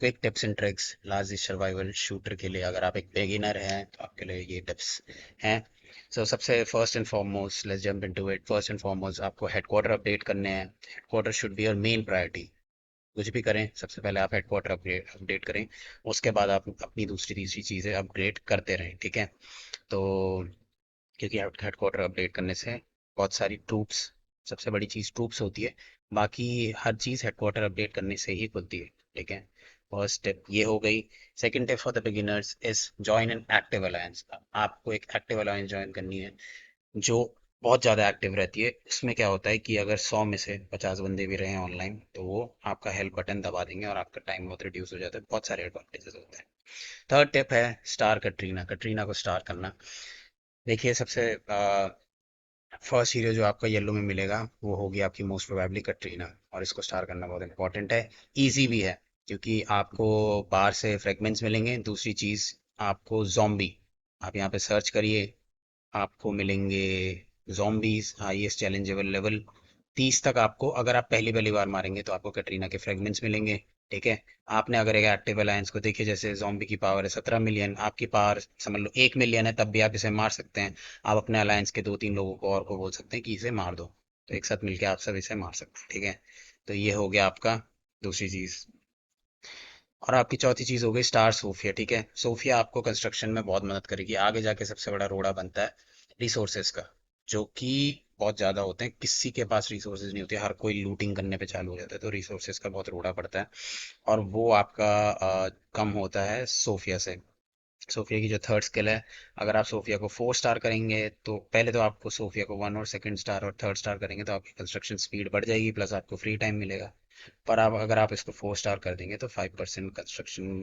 Quick tips and tricks last survival shooter के लिए। अगर आप एक बिगिनर हैं तो आपके लिए ये टिप्स हैं। सबसे first and foremost let's jump into it. First and foremost आपको हेडक्वार्टर अपडेट करने हैं। Headquarter should be your main priority. कुछ भी करें सबसे पहले आप हेडक्वार्टर अपडेट अपडेट करें। उसके बाद आप अपनी दूसरी तीसरी चीज़ें अपग्रेड करते रहें, ठीक है। तो क्योंकि हेडक्वार्टर अपडेट करने से बहुत सारी ट्रूप्स, सबसे बड़ी चीज़ ट्रूप्स होती है। बाकी हर चीज़ हेडक्वार्टर अपडेट करने से ही खुलती है, ठीक है। फर्स्ट टिप ये हो गई। Second tip for the beginners is join an active alliance. आपको एक एक्टिव अलायंस ज्वाइन करनी है जो बहुत ज़्यादा एक्टिव रहती है। इसमें क्या होता है कि अगर 100 में से 50 बंदे भी रहे ऑनलाइन तो वो आपका हेल्प बटन दबा देंगे और आपका टाइम बहुत रिड्यूस हो जाता है। बहुत सारे एडवांटेजेस होते हैं। थर्ड टिप है स्टार कटरीना। कटरीना को स्टार करना। देखिए सबसे फर्स्ट हीरो जो आपका येलो में मिलेगा वो होगी आपकी मोस्ट प्रोबेबली कटरीना। और इसको स्टार करना बहुत इंपॉर्टेंट है। इजी भी है क्योंकि आपको बाहर से फ्रेगमेंट्स मिलेंगे। दूसरी चीज़ आपको जॉम्बी, आप यहाँ पे सर्च करिए, आपको मिलेंगे zombies हाईएस्ट चैलेंजेबल लेवल 30 तक। आपको अगर आप पहली पहली बार मारेंगे तो आपको कैटरीना के फ्रेगमेंट्स मिलेंगे, ठीक है। आपने अगर एक एक्टिव अलायंस को देखिए, जैसे जॉम्बी की पावर है 17 मिलियन, आपकी पावर समझ लो 1 मिलियन है, तब भी आप इसे मार सकते हैं। आप अपने अलायंस के 2-3 लोगों को और को बोल सकते हैं कि इसे मार दो, तो एक साथ मिलके आप सब इसे मार सकते हैं, ठीक है। तो ये हो गया आपका दूसरी चीज। और आपकी चौथी चीज हो गई स्टार सोफिया, ठीक है। सोफिया आपको कंस्ट्रक्शन में बहुत मदद करेगी। आगे जाके सबसे बड़ा रोड़ा बनता है रिसोर्सेज का, जो कि बहुत ज्यादा होते हैं। किसी के पास रिसोर्सेज नहीं होते, हर कोई लूटिंग करने पे चालू हो जाता है, तो रिसोर्सेज का बहुत रोड़ा पड़ता है। और वो आपका कम होता है सोफिया से। सोफिया की जो थर्ड स्किल है, अगर आप सोफिया को 4 स्टार करेंगे तो पहले तो आपको सोफिया को 1 और सेकंड स्टार और थर्ड स्टार करेंगे तो आपकी कंस्ट्रक्शन स्पीड बढ़ जाएगी, प्लस आपको फ्री टाइम मिलेगा। पर आप अगर आप इसको 4 स्टार कर देंगे तो 5% कंस्ट्रक्शन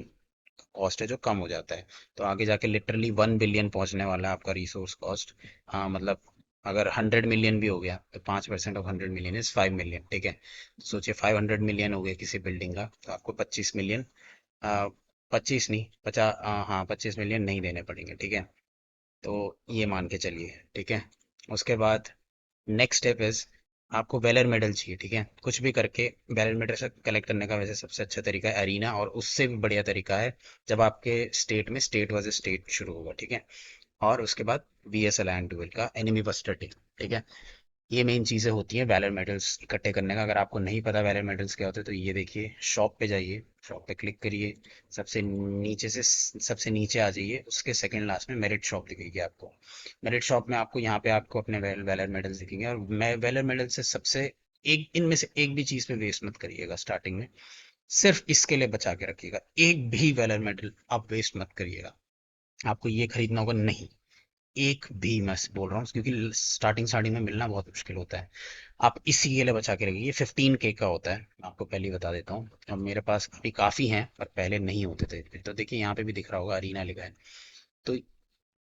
कॉस्ट है जो कम हो जाता है। तो आगे जाके लिटरली 1 बिलियन पहुंचने वाला है आपका रिसोर्स कॉस्ट। हाँ मतलब अगर 100 मिलियन भी हो गया तो 5% ऑफ 100 मिलियन इज 5 मिलियन, ठीक है। सोचिए 500 मिलियन हो गया किसी बिल्डिंग का, तो आपको 25 मिलियन, 25 नहीं 50, हाँ 25 मिलियन नहीं देने पड़ेंगे, ठीक है। तो ये मान के चलिए, ठीक है। उसके बाद नेक्स्ट स्टेप इज आपको वेलर मेडल चाहिए, ठीक है। कुछ भी करके वेलर मेडल से कलेक्ट करने का वैसे सबसे अच्छा तरीका है अरीना, और उससे भी बढ़िया तरीका है जब आपके स्टेट में स्टेट वर्सेस स्टेट शुरू होगा, ठीक है। और उसके बाद VS Alliance डुएल का एनिमी बस्टर टीम, ठीक है। ये मेन चीज़ें होती हैं वैलर मेडल्स इकट्ठे करने का। अगर आपको नहीं पता वैलर मेडल्स क्या होते हैं तो ये देखिए, शॉप पे जाइए, शॉप पे क्लिक करिए, सबसे नीचे से सबसे नीचे आ जाइए, उसके सेकंड लास्ट में मेरिट शॉप दिखेगी आपको। मेरिट शॉप में आपको यहाँ पे आपको अपने वैलर मेडल्स दिखेंगे। और मैं वैलर मेडल से सबसे एक इनमें से एक भी चीज़ पे वेस्ट मत करिएगा स्टार्टिंग में। सिर्फ इसके लिए बचा के रखिएगा, एक भी वैलर मेडल आप वेस्ट मत करिएगा। आपको ये खरीदना होगा नहीं, एक भी। मैं बोल रहा हूँ क्योंकि स्टार्टिंग स्टार्टिंग में मिलना बहुत मुश्किल होता है। आप इसी के लिए बचा के रखिए। ये 15K का होता है, मैं आपको पहले ही बता देता हूँ। अब मेरे पास अभी काफ़ी हैं पर पहले नहीं होते थे। तो देखिए यहाँ पे भी दिख रहा होगा अरीना लिखा है। तो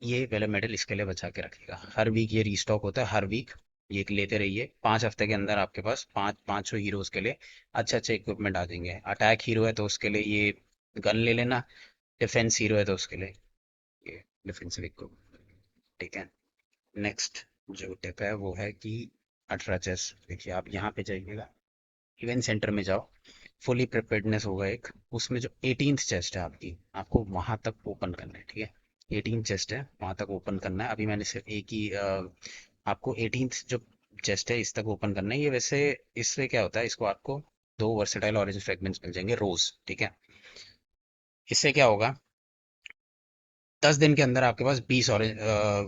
ये पहले मेडल इसके लिए बचा के रखिएगा। हर वीक ये रीस्टॉक होता है, हर वीक ये लेते रहिए। 5 हफ्ते के अंदर आपके पास 500 हीरोज के लिए अच्छे अच्छे इक्विपमेंट आ जाएंगे। अटैक हीरो है तो उसके लिए ये गन ले लेना। डिफेंस हीरो है तो उसके लिए ये डिफेंसिव इक्विपमेंट, ठीक है। नेक्स्ट जो टिप है वो है कि अल्ट्रा चेस्ट। देखिए आप यहाँ पे जाइएगा, इवेंट सेंटर में जाओ, फुली प्रिपेयर्डनेस होगा एक, उसमें जो 18th चेस्ट है आपकी, आपको वहां तक ओपन करना है, ठीक है। 18 चेस्ट है वहां तक ओपन करना है। अभी मैंने सिर्फ एक ही आपको 18th जो चेस्ट है इस तक ओपन करना है। ये वैसे इससे क्या होता है, इसको आपको 2 वर्सेटाइल ऑरेंज फ्रेगमेंट्स मिल जाएंगे रोज, ठीक है। इससे क्या होगा, 10 दिन के अंदर आपके पास 20 ऑरेंज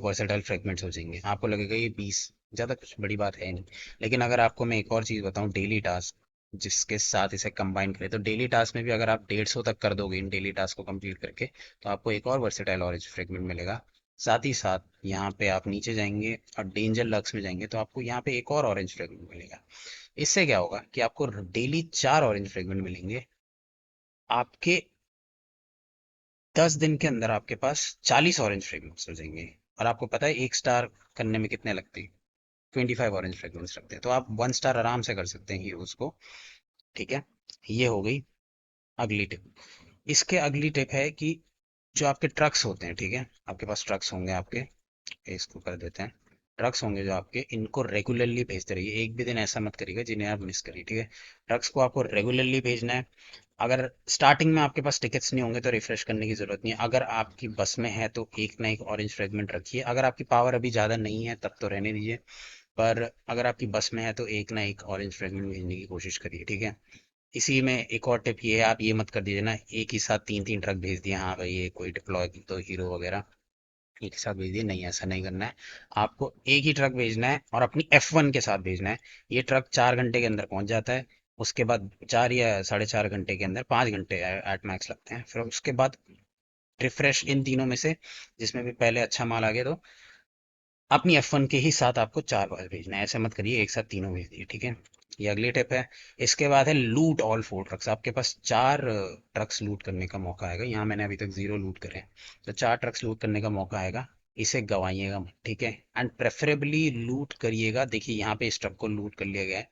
वर्सेटाइल फ्रेगमेंट्स हो जाएंगे। आपको लगेगा ये 20 ज़्यादा कुछ बड़ी बात है नहीं। लेकिन अगर आपको मैं एक और चीज़ बताऊं, डेली टास्क जिसके साथ इसे कंबाइन करें, तो डेली टास्क में भी अगर आप 150 तक कर दोगे इन डेली टास्क को कंप्लीट करके, तो आपको एक और वर्सेटाइल ऑरेंज फ्रेगमेंट मिलेगा। साथ ही साथ यहाँ पे आप नीचे जाएंगे और डेंजर लक्स में जाएंगे तो आपको यहाँ पे एक और ऑरेंज फ्रेगमेंट मिलेगा। इससे क्या होगा कि आपको डेली 4 ऑरेंज फ्रेगमेंट मिलेंगे। आपके 10 दिन के अंदर आपके पास 40 ऑरेंज फ्रेगमेंट्स हो जाएंगे। और आपको पता है 1 स्टार करने में कितने लगते हैं? 25 ऑरेंज फ्रेगमेंट्स लगते हैं। तो आप 1 स्टार आराम से कर सकते हैं हीरोज को, ठीक है। ये हो गई अगली टिप। इसके अगली टिप है कि जो आपके ट्रक्स होते हैं, ठीक है, आपके पास ट्रक्स होंगे आपके, इसको कर देते हैं। ट्रक्स होंगे जो आपके, इनको रेगुलरली भेजते रहिए, एक भी दिन ऐसा मत करिएगा जिन्हें आप मिस करिए, ठीक है। ट्रक्स को आपको रेगुलरली भेजना है। अगर स्टार्टिंग में आपके पास टिकट्स नहीं होंगे तो रिफ्रेश करने की जरूरत नहीं है। अगर आपकी बस में है तो एक ना एक ऑरेंज फ्रेगमेंट रखिए। अगर आपकी पावर अभी ज़्यादा नहीं है तब तो रहने दीजिए, पर अगर आपकी बस में है तो एक ना एक ऑरेंज फ्रेगमेंट भेजने की कोशिश करिए, ठीक है। इसी में एक और टिप ये है, आप ये मत कर दीजिए ना एक ही साथ तीन तीन ट्रक भेज दिए, हाँ भाई ये कोई डिप्लॉय तो हीरो वगैरह एक साथ भेज दिए, नहीं ऐसा नहीं करना है। आपको एक ही ट्रक भेजना है और अपनी F1 के साथ भेजना है। ये ट्रक 4 घंटे के अंदर पहुंच जाता है। उसके बाद 4 या 4.5 घंटे के अंदर, 5 घंटे एट मैक्स लगते हैं। फिर उसके बाद रिफ्रेश इन तीनों में से जिसमें भी पहले अच्छा माल आ गया तो अपनी F1 के ही साथ आपको 4 बार भेजना है, ऐसे मत करिए एक साथ तीनों भेज दिए, ठीक है। ये अगली टिप है। इसके बाद है लूट ऑल 4 ट्रक्स। आपके पास 4 ट्रक्स लूट करने का मौका आएगा, यहाँ मैंने अभी तक 0 लूट करे हैं, तो 4 ट्रक्स लूट करने का मौका आएगा। इसे गवाइएगा मत, ठीक है। एंड प्रेफरेबली लूट करिएगा, देखिए यहाँ पे इस ट्रक को लूट कर लिया गया है,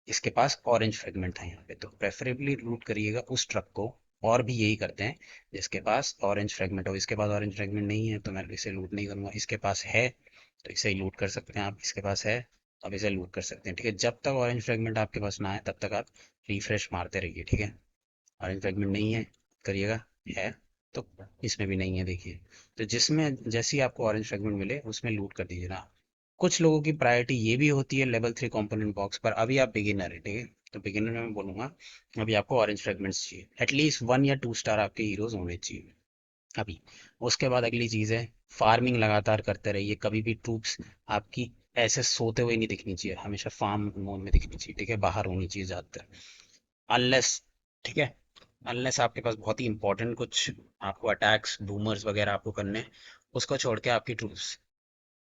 इसके पास ऑरेंज फ्रेगमेंट था यहाँ पे, तो प्रेफरेबली लूट करिएगा उस ट्रक को। और भी यही करते हैं जिसके पास ऑरेंज फ्रेगमेंट हो। इसके पास ऑरेंज फ्रेगमेंट नहीं है तो मैं इसे लूट नहीं करूंगा, इसके पास है तो इसे लूट कर सकते हैं आप, इसके पास है अब इसे लूट कर सकते हैं, ठीक है। जब तक ऑरेंज फ्रेगमेंट आपके पास ना आए तब तक आप रिफ्रेश मारते रहिए, ठीक है। ऑरेंज फ्रेगमेंट नहीं है करिएगा, है तो इसमें भी नहीं है देखिए। तो जिसमें जैसे ही आपको ऑरेंज फ्रेगमेंट मिले उसमें लूट कर दीजिए ना। कुछ लोगों की प्रायोरिटी ये भी होती है लेवल 3 कंपोनेंट बॉक्स पर, अभी आप बिगिनर है, ठीक है। तो बिगिनर में मैं बोलूंगा अभी आपको ऑरेंज फ्रेगमेंट्स चाहिए, एटलीस्ट 1 या 2 स्टार आपके हीरोज होने चाहिए अभी। उसके बाद अगली चीज है, फार्मिंग लगातार करते रहिए। कभी भी ट्रूप्स आपकी ऐसे सोते हुए नहीं दिखनी चाहिए, हमेशा फार्म मोड में दिखनी चाहिए, ठीक है, बाहर होनी चाहिए ज्यादातर, अनलेस, ठीक है, अनलेस आपके पास बहुत ही इंपॉर्टेंट कुछ आपको अटैक्स बूमर्स वगैरह आपको करने हैं, उसको छोड़ के आपकी ट्रूप्स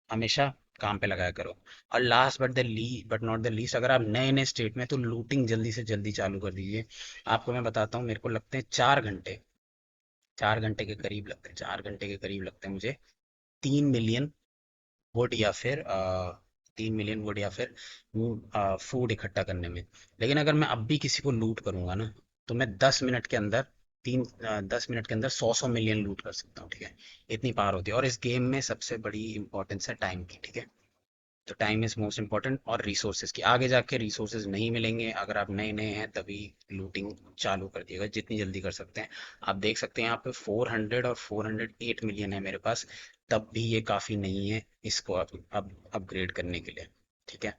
हमेशा काम पे लगाया करो। और last but not the least, अगर आप नए नए स्टेट में तो लूटिंग जल्दी से जल्दी चालू कर दीजिए। आपको मैं बताता हूँ, मेरे को लगते हैं 4 घंटे, 4 घंटे के करीब लगते हैं, 4 घंटे के करीब लगते हैं मुझे 3 मिलियन वुड या फिर 3 मिलियन वुड या फिर फूड इकट्ठा करने में। लेकिन अगर मैं अब भी किसी को लूट करूंगा ना तो मैं 10 मिनट के अंदर 10 मिनट के अंदर 100 मिलियन लूट कर सकता हूँ, ठीक है। इतनी पावर होती है, और इस गेम में सबसे बड़ी इंपॉर्टेंस है टाइम की, ठीक है। तो टाइम इज मोस्ट इम्पोर्टेंट, और रिसोर्सेज की, आगे जाके रिसोर्सेज नहीं मिलेंगे अगर आप नए नए हैं, तभी लूटिंग चालू कर दिएगा जितनी जल्दी कर सकते हैं। आप देख सकते हैं यहाँ पे 400 और 408 मिलियन है मेरे पास, तब भी ये काफी नहीं है इसको अब अपग्रेड करने के लिए, ठीक है।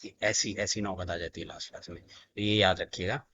ये ऐसी ऐसी नौबत आ जाती है लास्ट क्लास में, तो ये याद रखिएगा।